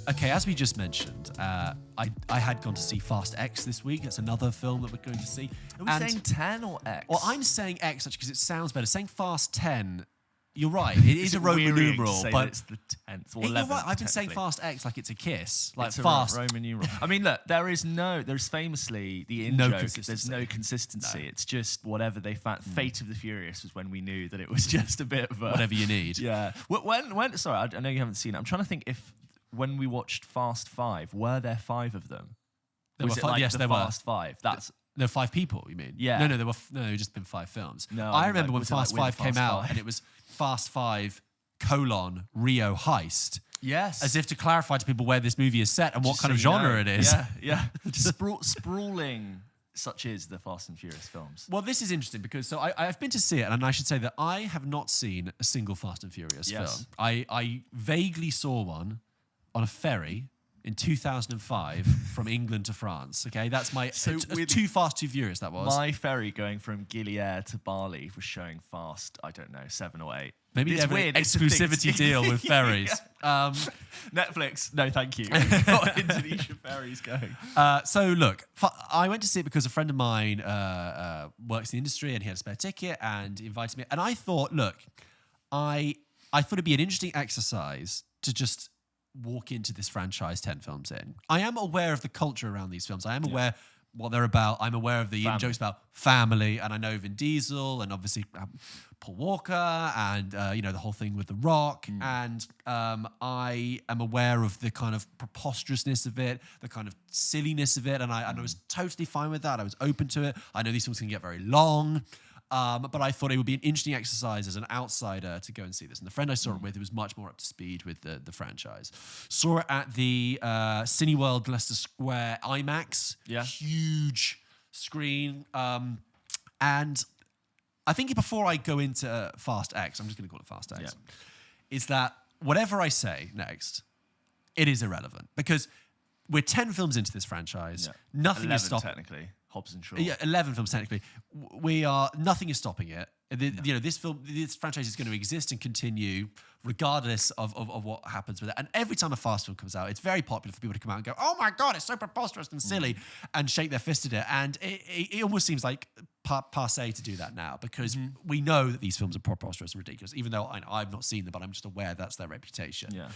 Okay, as we just mentioned, I had gone to see Fast X this week. That's another film that we're going to see. Are we saying 10 or X? Well, I'm saying X actually because it sounds better. Saying Fast 10, you're right. It is a Roman numeral, but it's the 10th or 11th. You're right. I've been saying Fast X like it's a kiss, like it's a fast Roman numeral. I mean, look, there's famously the in joke. There's no consistency. No. It's just whatever they found. Fate of the Furious was when we knew that it was just a bit of a whatever you need. Yeah. When sorry, I know you haven't seen it. I'm trying to think if when we watched Fast 5, were there 5 of them? There were 5. Like yes, the there Fast were. 5. That's there were 5 people. You mean? Yeah. No, there were just been 5 films. No, I remember when was Fast like 5 came out, 5? and it was Fast 5 : Rio Heist. Yes. As if to clarify to people where this movie is set and what kind of genre it is. Yeah. Sprawling. Such is the Fast and Furious films. Well, this is interesting because I've been to see it, and I should say that I have not seen a single Fast and Furious film. I vaguely saw one on a ferry in 2005 from England to France. Okay, that's my Too Fast, Too Furious. That was my ferry going from Gilead to Bali was showing Fast. I don't know, 7 or 8. Maybe they have an exclusivity deal with ferries. Netflix, no thank you. Got Indonesia ferries going. So look, I went to see it because a friend of mine works in the industry and he had a spare ticket and he invited me. And I thought, look, I thought it'd be an interesting exercise to just walk into this franchise 10 films in. I am aware of the culture around these films. I am aware what they're about. I'm aware of the jokes about family, and I know Vin Diesel and obviously Paul Walker and the whole thing with The Rock. And I am aware of the kind of preposterousness of it, the kind of silliness of it, and I was totally fine with that. I was open to it. I know these films can get very long. But I thought it would be an interesting exercise as an outsider to go and see this. And the friend I saw it with, who was much more up to speed with the franchise, saw it at the Cineworld Leicester Square IMAX. Yeah. Huge screen. And I think before I go into Fast X, I'm just going to call it Fast X, is that whatever I say next, it is irrelevant. Because we're 10 films into this franchise. Yeah. Nothing is stopping. Technically. Hobbs and Shaw. Yeah, 11 films technically. Nothing is stopping it. This franchise is going to exist and continue regardless of what happens with it. And every time a Fast film comes out, it's very popular for people to come out and go, "Oh my God, it's so preposterous and silly," and shake their fist at it. And it almost seems like passé to do that now because we know that these films are preposterous and ridiculous, even though I've not seen them, but I'm just aware that's their reputation. Yeah.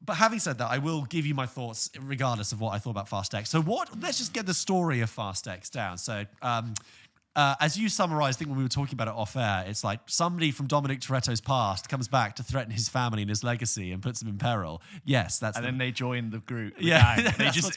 But having said that, I will give you my thoughts regardless of what I thought about Fast X. So let's just get the story of Fast X down. So as you summarised, I think when we were talking about it off air, it's like somebody from Dominic Toretto's past comes back to threaten his family and his legacy and puts them in peril. Yes, that's then they join the group. Gang. They just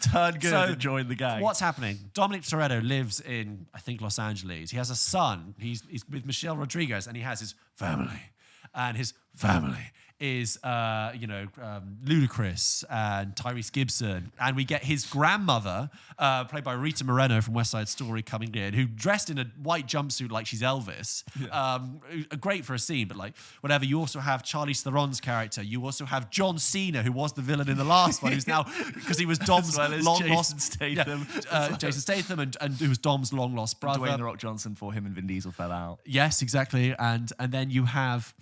turn good and join the gang. What's happening? Dominic Toretto lives in, I think, Los Angeles. He has a son. He's with Michelle Rodriguez, and he has his family. And his family is, Ludacris and Tyrese Gibson. And we get his grandmother, played by Rita Moreno from West Side Story, coming in, who dressed in a white jumpsuit like she's Elvis. Yeah. Great for a scene, but like, whatever. You also have Charlize Theron's character. You also have John Cena, who was the villain in the last one, who's now, because he was Dom's long-lost... Statham. Jason Statham, and who was Dom's long-lost brother. Dwayne "The Rock" Johnson, for him and Vin Diesel fell out. Yes, exactly. And then you have...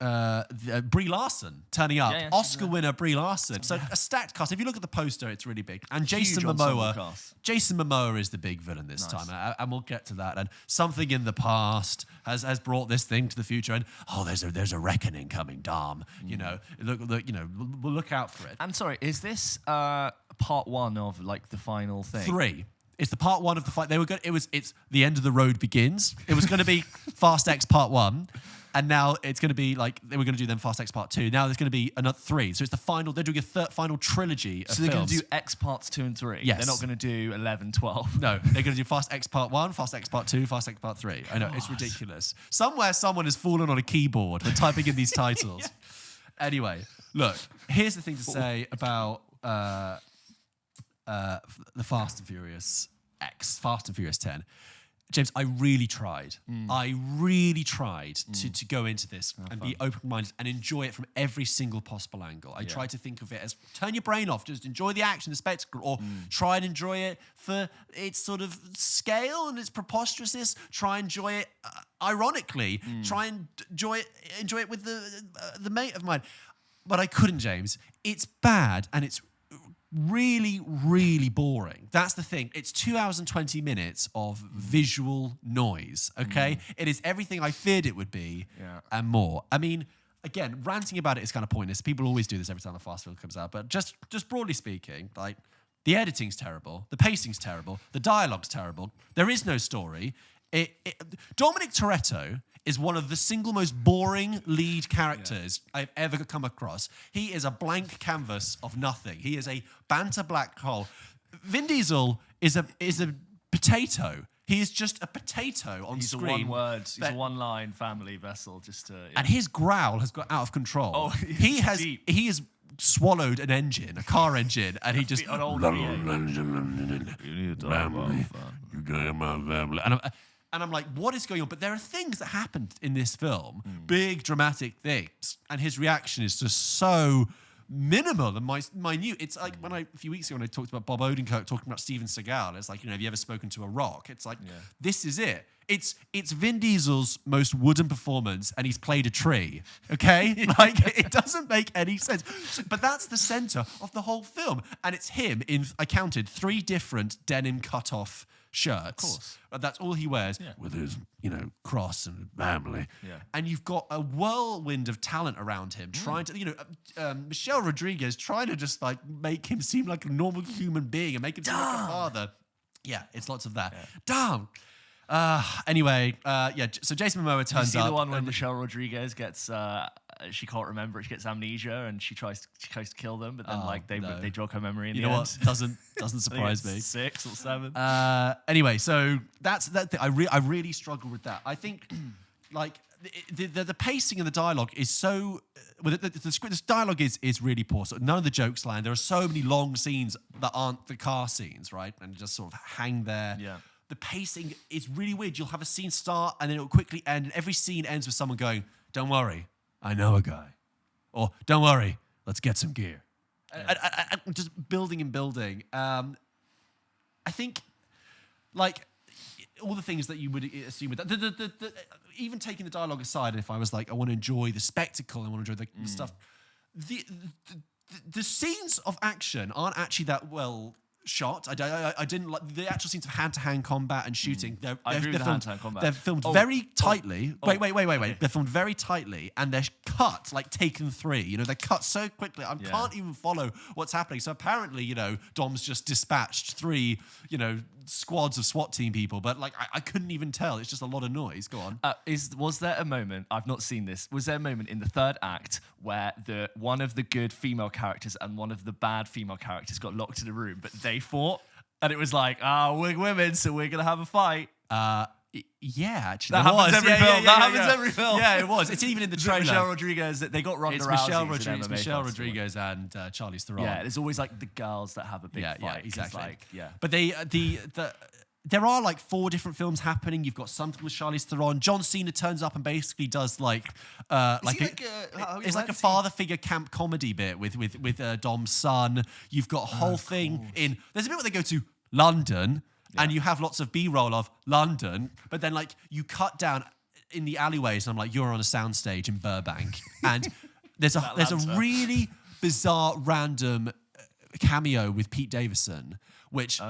Brie Larson turning up, Oscar winner Brie Larson. So a stacked cast. If you look at the poster, it's really big. And Jason Momoa. Jason Momoa is the big villain this time, and we'll get to that. And something in the past has brought this thing to the future. And there's a reckoning coming, Dom. We'll look out for it. And sorry, is this part 1 of like the final thing? 3. It's the part 1 of the fight. It's the end of the road begins. It was going to be Fast X part 1. And now it's going to be like, they were going to do then Fast X Part 2. Now there's going to be another 3. So it's the final, they're doing a final trilogy of films. So they're going to do X Parts 2 and 3? Yes. They're not going to do 11, 12? No, they're going to do Fast X Part 1, Fast X Part 2, Fast X Part 3. I know, it's ridiculous. Somewhere someone has fallen on a keyboard for typing in these titles. Anyway, look, here's the thing to say about the Fast and Furious X, Fast and Furious 10. James, I really tried. I really tried to go into this and be open-minded and enjoy it from every single possible angle. I tried to think of it as, turn your brain off, just enjoy the action, the spectacle, or try and enjoy it for its sort of scale and its preposterousness. Try and enjoy it ironically. Try and enjoy it with the mate of mine. But I couldn't, James. It's bad and it's really, really boring. That's the thing. It's 2 hours and 20 minutes of visual noise, okay? It is everything I feared it would be and more. I mean, again, ranting about it is kind of pointless. People always do this every time a fast film comes out. But just broadly speaking, like, the editing's terrible. The pacing's terrible. The dialogue's terrible. There is no story. Dominic Toretto is one of the single most boring lead characters I've ever come across. He is a blank canvas of nothing. He is a banter black hole. Vin Diesel is a potato. He is just a potato on screen. He's a one-word, he's a one-line family vessel. And his growl has got out of control. Oh, he has swallowed an engine, a car engine, and he just... An old And I'm like, what is going on? But there are things that happened in this film, big dramatic things, and his reaction is just so minimal and minute. It's like a few weeks ago when I talked about Bob Odenkirk talking about Steven Seagal, it's like, have you ever spoken to a rock? It's like, this is it. It's Vin Diesel's most wooden performance, and he's played a tree, okay? Like, it doesn't make any sense. But that's the center of the whole film. And it's him in, I counted, 3 different denim cut-off shirts. Of course. That's all he wears with his, cross and family. Yeah. And you've got a whirlwind of talent around him trying to, Michelle Rodriguez trying to just like make him seem like a normal human being and make him seem like a father. Yeah, it's lots of that. Damn. Anyway, so Jason Momoa turns up. You see the one when Michelle Rodriguez gets, she can't remember it, she gets amnesia and she tries to kill them, but then they jog her memory in the end. What? Doesn't surprise me. 6 or 7. Anyway, so that's that thing. I really struggle with that. I think like the pacing and the dialogue is so. The dialogue is really poor. So none of the jokes land. There are so many long scenes that aren't the car scenes, right? And just sort of hang there. Yeah. The pacing is really weird. You'll have a scene start and then it will quickly end. And every scene ends with someone going, "Don't worry, I know a guy," or "Don't worry, let's get some gear." Just building and building. I think, like, all the things that you would assume with that. Even taking the dialogue aside, if I was like, I want to enjoy the spectacle, I want to enjoy the stuff. The scenes of action aren't actually that well shot. I didn't like the actual scenes of hand-to-hand combat and shooting. They're filmed very tightly. Wait. They're filmed very tightly and they're cut like Taken 3. They're cut so quickly. I can't even follow what's happening. So apparently, Dom's just dispatched 3, squads of SWAT team people, but like I couldn't even tell. It's just a lot of noise. Go on. Was there a moment, I've not seen this, was there a moment in the 3rd act where one of the good female characters and one of the bad female characters got locked in a room, but they fought, and it was like, we're women, so we're gonna have a fight? Yeah, actually, that happens every film. That happens every film. Yeah, it was. It's even in the trailer. Michelle Rodriguez. They got Ronda Rousey. It's Michelle Rodriguez and Charlize Theron. Yeah, there's always like the girls that have a big fight. Yeah, exactly. But there are like 4 different films happening. You've got something with Charlize Theron. John Cena turns up and basically does it's like a father figure camp comedy bit with Dom's son. You've got a whole thing in. There's a bit where they go to London. Yeah. And you have lots of B-roll of London, but then like you cut down in the alleyways and I'm like, you're on a soundstage in Burbank. And there's a really bizarre random cameo with Pete Davidson, which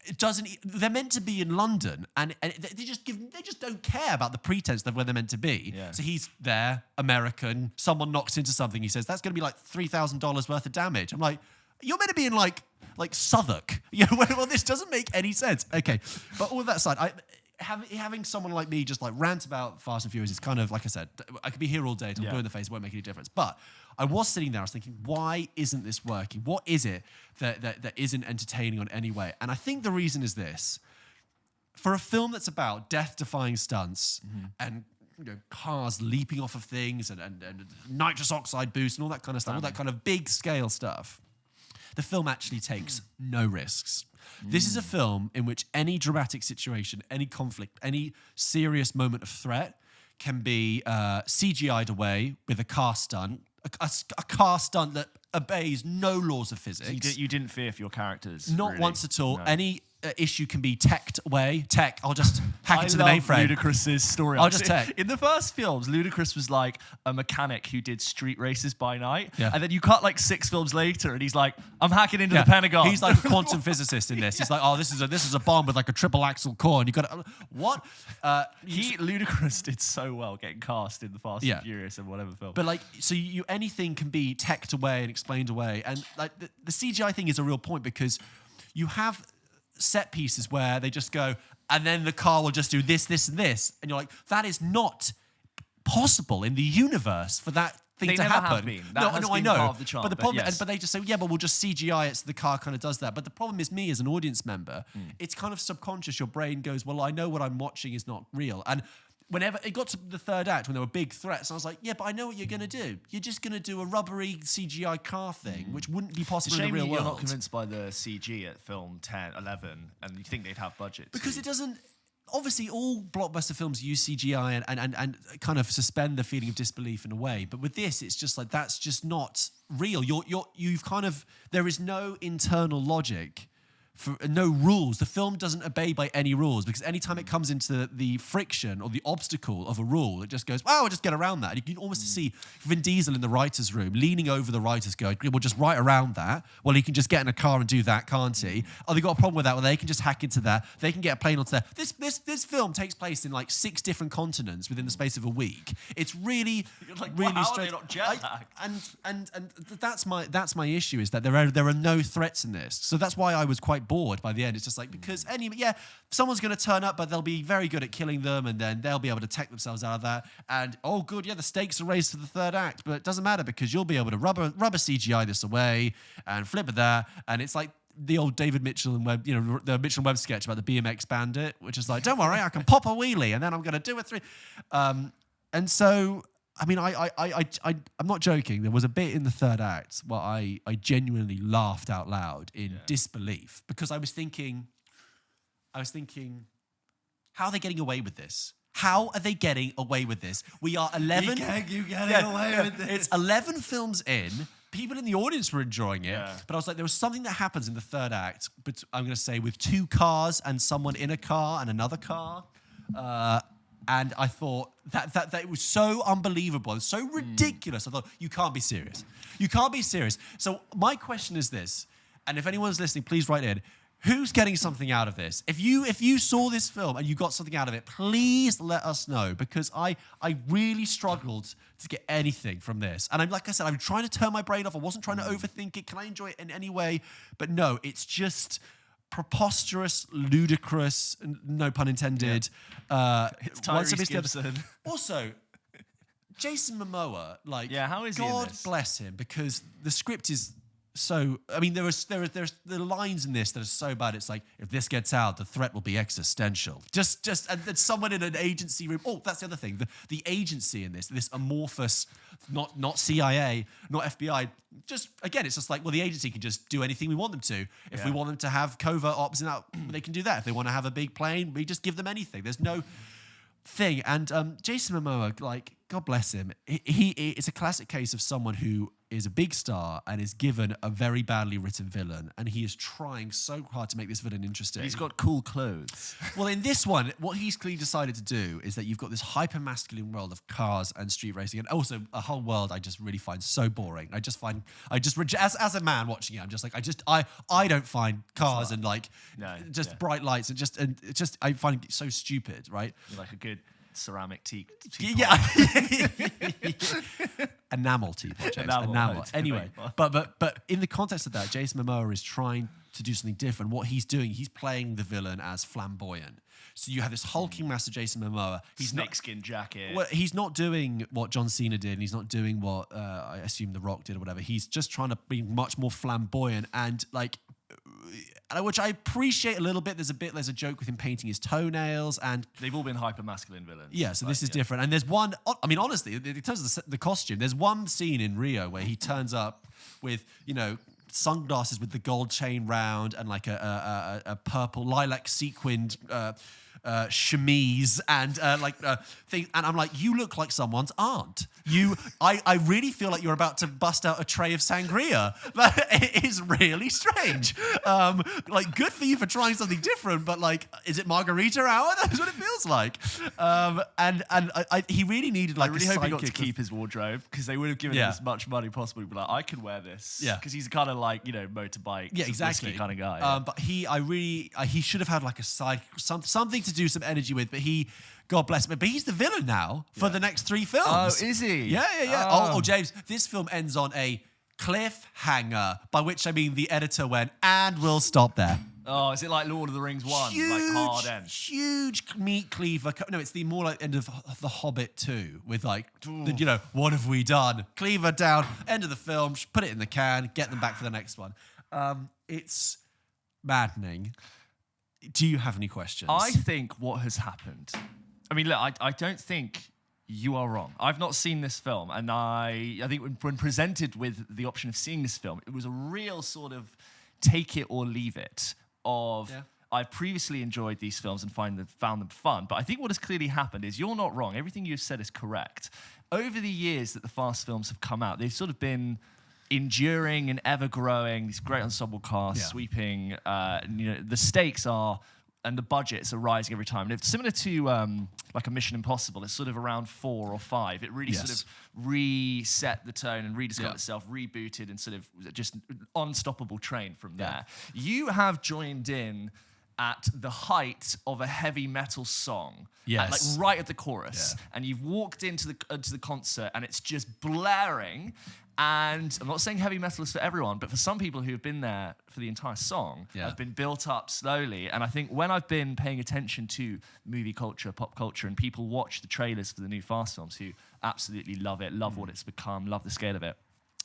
it doesn't. They're meant to be in London, and they just don't care about the pretense of where they're meant to be. Yeah. So he's there, American. Someone knocks into something. He says that's going to be like $3,000 worth of damage. I'm like, you're meant to be in like Southwark. Well, this doesn't make any sense. Okay, but all of that aside, having someone like me just like rant about Fast and Furious is kind of, like I said, I could be here all day till I'm blue in the face, it won't make any difference. But I was sitting there, I was thinking, why isn't this working? What is it that isn't entertaining on any way? And I think the reason is this. For a film that's about death-defying stunts and cars leaping off of things and nitrous oxide boost and all that kind of stuff, all that kind of big-scale stuff, the film actually takes no risks. This is a film in which any dramatic situation, any conflict, any serious moment of threat can be CGI'd away with a car stunt, a car stunt that obeys no laws of physics. You didn't fear for your characters? Not really? once at all. No. issue can be teched away. I'll just hack into the I love mainframe. Ludacris's story. I'll just tech. In the first films, Ludacris was like a mechanic who did street races by night. Yeah. And then you cut like 6 films later and he's like, I'm hacking into the Pentagon. He's like a quantum physicist in this. He's like, oh, this is a bomb with like a triple axle core, and you got to what? Ludacris did so well getting cast in the Fast and Furious and whatever film. But like, so anything can be teched away and explained away, and like the CGI thing is a real point because you have set pieces where they just go, and then the car will just do this, this, and this, and you're like, that is not possible in the universe for that thing They to never happen. have been. That has I been know. part of the charm, but the but problem, yes. but they just say, yeah, but we'll just CGI it so the car kind of does that. But the problem is, me as an audience member, it's kind of subconscious. Your brain goes, well, I know what I'm watching is not real, and whenever it got to the third act, when there were big threats, I was like, yeah, but I know what you're going to do. You're just going to do a rubbery CGI car thing, which wouldn't be possible in the real world. You're not convinced by the CG at film 10, 11, and you think they'd have budget. Because it doesn't... Obviously, all blockbuster films use CGI and kind of suspend the feeling of disbelief in a way. But with this, it's just like, that's just not real. You've kind of... There is no internal logic... no rules. The film doesn't obey by any rules because anytime it comes into the friction or the obstacle of a rule, it just goes, well, we'll just get around that. And you can almost see Vin Diesel in the writer's room leaning over the writers going, we'll just write around that. Well, he can just get in a car and do that, can't he? Oh, they got a problem with that. Well, they can just hack into that. They can get a plane onto that. This film takes place in like 6 different continents within the space of a week. It's really, You're like, really how are strange. they not jet-lagged? And that's my issue is that there are no threats in this. So that's why I was quite bored by the end. It's just like, because someone's going to turn up, but they'll be very good at killing them, and then they'll be able to tech themselves out of that. And oh, good, the stakes are raised for the third act, but it doesn't matter because you'll be able to rubber CGI this away and flip it there. And it's like the old David Mitchell and Webb, the Mitchell and Webb sketch about the BMX bandit, which is like, don't worry, I can pop a wheelie, and then I'm going to do it 3. And so. I mean, I'm not joking. There was a bit in the third act where I genuinely laughed out loud in disbelief because I was thinking, how are they getting away with this? How are they getting away with this? We are 11. You getting away with this? It's 11 films in. People in the audience were enjoying it, but I was like, there was something that happens in the third act. But I'm going to say with 2 cars and someone in a car and another car. And I thought that it was so unbelievable and so ridiculous. I thought, you can't be serious. You can't be serious. So my question is this, and if anyone's listening, please write in. Who's getting something out of this? If you saw this film and you got something out of it, please let us know, because I really struggled to get anything from this. And like I said, I'm trying to turn my brain off. I wasn't trying to overthink it. Can I enjoy it in any way? But no, it's just... preposterous, ludicrous, no pun intended. It's Tyrese Gibson. Also, Jason Momoa, how is he in God this? bless him, because the script is so. I mean, there's the lines in this that are so bad. It's like, if this gets out, the threat will be existential. And someone in an agency room. Oh, that's the other thing. The agency in this amorphous, not CIA, not FBI. Just again, it's just like, well, the agency can just do anything we want them to. If we want them to have covert ops and out, they can do that. If they want to have a big plane, we just give them anything. There's no thing. And Jason Momoa, God bless him. It's a classic case of someone who is a big star and is given a very badly written villain, and he is trying so hard to make this villain interesting. He's got cool clothes. Well, in this one, what he's clearly decided to do is that you've got this hyper-masculine world of cars and street racing, and also a whole world I just really find so boring. As a man watching it, I'm just like, I don't find cars and bright lights and I find it so stupid, right? You're like a good ceramic teapot. Yeah. Enamel teapot, James. Enamel. Anyway, but in the context of that, Jason Momoa is trying to do something different. What he's doing, he's playing the villain as flamboyant. So you have this hulking master Jason Momoa. He's snakeskin jacket. Well, he's not doing what John Cena did, and he's not doing what I assume The Rock did or whatever. He's just trying to be much more flamboyant and which I appreciate a little bit. There's a joke with him painting his toenails, and they've all been hyper masculine villains. Yeah, so this is different. And there's one. I mean, honestly, in terms of the costume, there's one scene in Rio where he turns up with sunglasses with the gold chain round and like a purple lilac sequined chemise and thing, and I'm like, you look like someone's aunt. I really feel like you're about to bust out a tray of sangria. It is really strange. Good for you for trying something different, but is it margarita hour? That's what it feels like. He really needed I really hope he got to keep his wardrobe, because they would have given him as much money possible. But I can wear this. Yeah, because he's kind of motorbike. Yeah, exactly. Kind of guy. Yeah. But he should have had a side something to do some energy with. But God bless him. But he's the villain now for the next 3 films. Oh, is he? Yeah. Oh, James, this film ends on a cliffhanger, by which I mean the editor went, and we'll stop there. Oh, is it like Lord of the Rings 1? Hard end? Huge meat cleaver. No, it's the more end of The Hobbit 2 with what have we done? Cleaver down, end of the film, put it in the can, get them back for the next one. It's maddening. Do you have any questions? I think what has happened... I mean, look, I don't think you are wrong. I've not seen this film, and I think when presented with the option of seeing this film, it was a real sort of take it or leave it I've previously enjoyed these films and found them fun, but I think what has clearly happened is you're not wrong. Everything you've said is correct. Over the years that the Fast films have come out, they've sort of been enduring and ever growing, these great ensemble casts, sweeping, the stakes are... and the budgets are rising every time. And it's similar to a Mission Impossible. It's sort of around 4 or 5. It really sort of reset the tone and rediscovered itself, rebooted, and sort of just unstoppable train from there. You have joined in at the height of a heavy metal song, right at the chorus, and you've walked into the concert, and it's just blaring. And I'm not saying heavy metal is for everyone, but for some people who have been there for the entire song, have been built up slowly. And I think when I've been paying attention to movie culture, pop culture, and people watch the trailers for the new Fast films who absolutely love it, love what it's become, love the scale of it,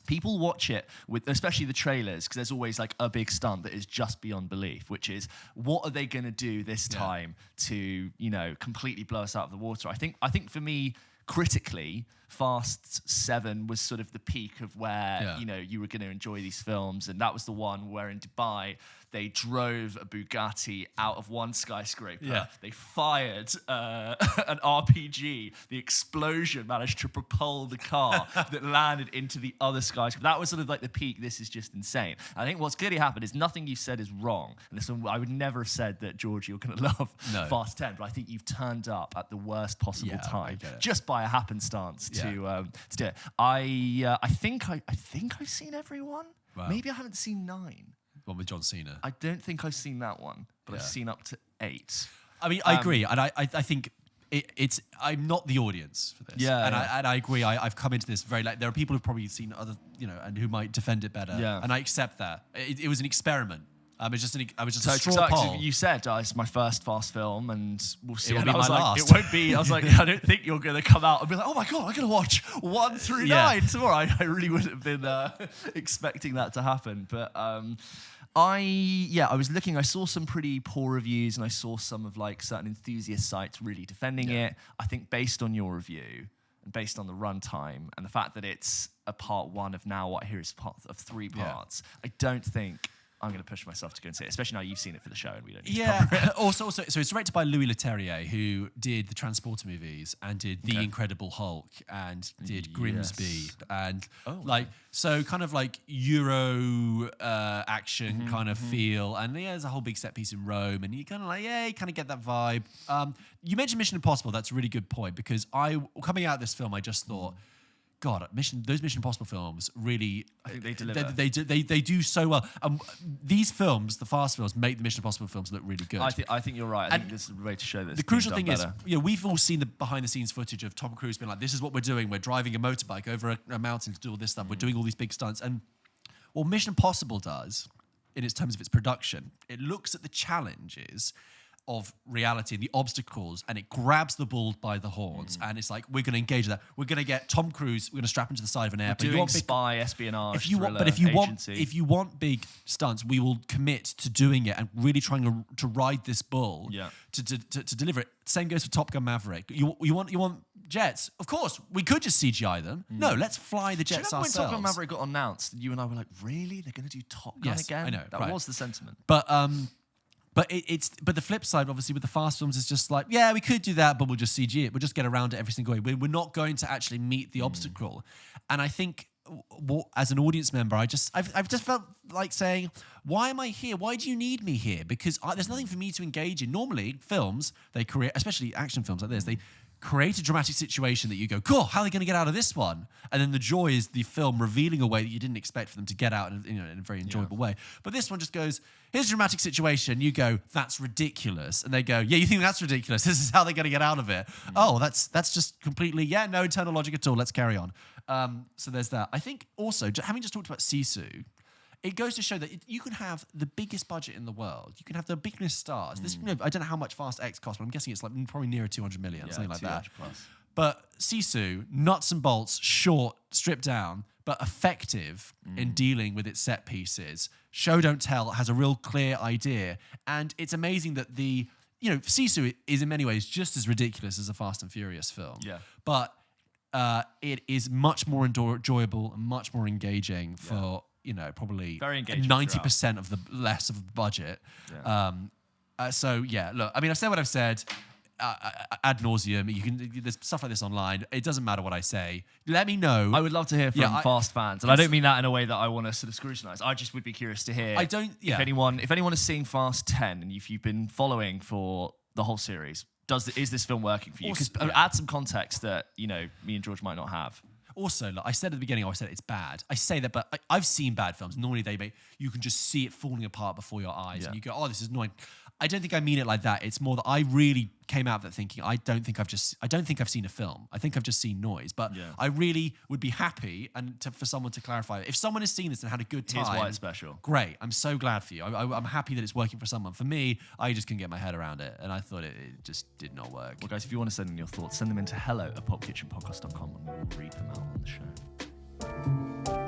people watch it with, especially the trailers, because there's always a big stunt that is just beyond belief, which is, what are they going to do this time to, completely blow us out of the water? I think for me, critically, Fast 7 was sort of the peak of where you were going to enjoy these films, and that was the one where in Dubai they drove a Bugatti out of one skyscraper. Yeah. They fired an RPG. The explosion managed to propel the car that landed into the other skyscraper. That was sort of the peak. This is just insane. I think what's clearly happened is nothing you said is wrong. And this one, I would never have said that, George, you're going to love Fast 10, but I think you've turned up at the worst possible time, just by a happenstance to do it. I think I've seen every one. Wow. Maybe I haven't seen 9. One with John Cena. I don't think I've seen that one, but I've seen up to 8. I mean, I agree, and I think it's. I'm not the audience for this. And I agree. I've come into this very late. There are people who've probably seen other, and who might defend it better. Yeah. And I accept that. It was an experiment. I was just a straw poll. You said it's my first Fast film, and we'll see. It will be my last. It won't be. I was like, I don't think you're going to come out and be like, oh my god, I'm going to watch 1 through 9 tomorrow. I really wouldn't have been expecting that to happen, but. I was looking, I saw some pretty poor reviews, and I saw some of certain enthusiast sites really defending it. I think based on your review and based on the runtime and the fact that it's a part 1 of now what I hear is part of 3 parts, I don't think I'm going to push myself to go and see it, especially now you've seen it for the show and we don't need to cover it. Also, so it's directed by Louis Leterrier, who did the Transporter movies and did The Incredible Hulk and did Grimsby and so kind of Euro action kind of feel, and there's a whole big set piece in Rome, and you kind of you kind of get that vibe. You mentioned Mission Impossible. That's a really good point, because coming out of this film, I just thought, God, those Mission Impossible films really, I think they deliver. They do so well. These films, the Fast films, make the Mission Impossible films look really good. I think you're right. I think this is a way to show this. The crucial thing is, we've all seen the behind-the-scenes footage of Tom Cruise being like, "This is what we're doing. We're driving a motorbike over a mountain to do all this stuff. We're doing all these big stunts." And what Mission Impossible does, in its terms of its production, it looks at the challenges of reality and the obstacles, and it grabs the bull by the horns, and it's like, we're going to engage that. We're going to get Tom Cruise. We're going to strap him to the side of an airplane. Doing spy, espionage, if you want big stunts, we will commit to doing it and really trying to ride this bull to deliver it. Same goes for Top Gun Maverick. You want jets? Of course, we could just CGI them. No, let's fly the jets ourselves. When Top Gun Maverick got announced, you and I were like, really? They're going to do Top Gun again? I know. That was the sentiment. But But but the flip side, obviously, with the fast films is just like, yeah, we could do that, but we'll just CG it. We'll just get around it every single way. We're not going to actually meet the obstacle. And I think, as an audience member, I've just felt like saying, why am I here? Why do you need me here? Because there's nothing for me to engage in. Normally, films, they create, especially action films like this, they create a dramatic situation that you go, cool, how are they going to get out of this one? And then the joy is the film revealing a way that you didn't expect for them to get out in a very enjoyable way. But this one just goes, here's a dramatic situation. You go, that's ridiculous. And they go, yeah, you think that's ridiculous? This is how they're going to get out of it. Oh, that's just completely, no internal logic at all. Let's carry on. So there's that. I think also, having just talked about SISU, it goes to show that you can have the biggest budget in the world. You can have the biggest stars. This, I don't know how much Fast X cost, but I'm guessing it's like probably nearer 200 million, something like that. Plus. But SISU, nuts and bolts, short, stripped down, but effective in dealing with its set pieces. Show don't tell, has a real clear idea. And it's amazing that SISU is in many ways just as ridiculous as a Fast and Furious film. Yeah. But it is much more enjoyable and much more engaging for probably very engaging 90% of the less of the budget. Yeah. So yeah, look, I mean, I've said what I've said ad nauseum. There's stuff like this online. It doesn't matter what I say. Let me know. I would love to hear from Fast fans, and I don't mean that in a way that I want to sort of scrutinise. I just would be curious to hear. If anyone is seeing Fast 10, and if you've been following for the whole series, is this film working for you? Because add some context that me and George might not have. Also, look, I said at the beginning, I said it's bad. I say that, but I've seen bad films. Normally, you can just see it falling apart before your eyes, and you go, "Oh, this is annoying." I don't think I mean it like that. It's more that I really came out of that thinking, I don't think I've seen a film. I think I've just seen noise. But I really would be happy for someone to clarify. If someone has seen this and had a good time, here's why it's special. Great. I'm so glad for you. I'm happy that it's working for someone. For me, I just couldn't get my head around it, and I thought it just did not work. Well, guys, if you want to send in your thoughts, send them into hello@popkitchenpodcast.com, and we will read them out on the show.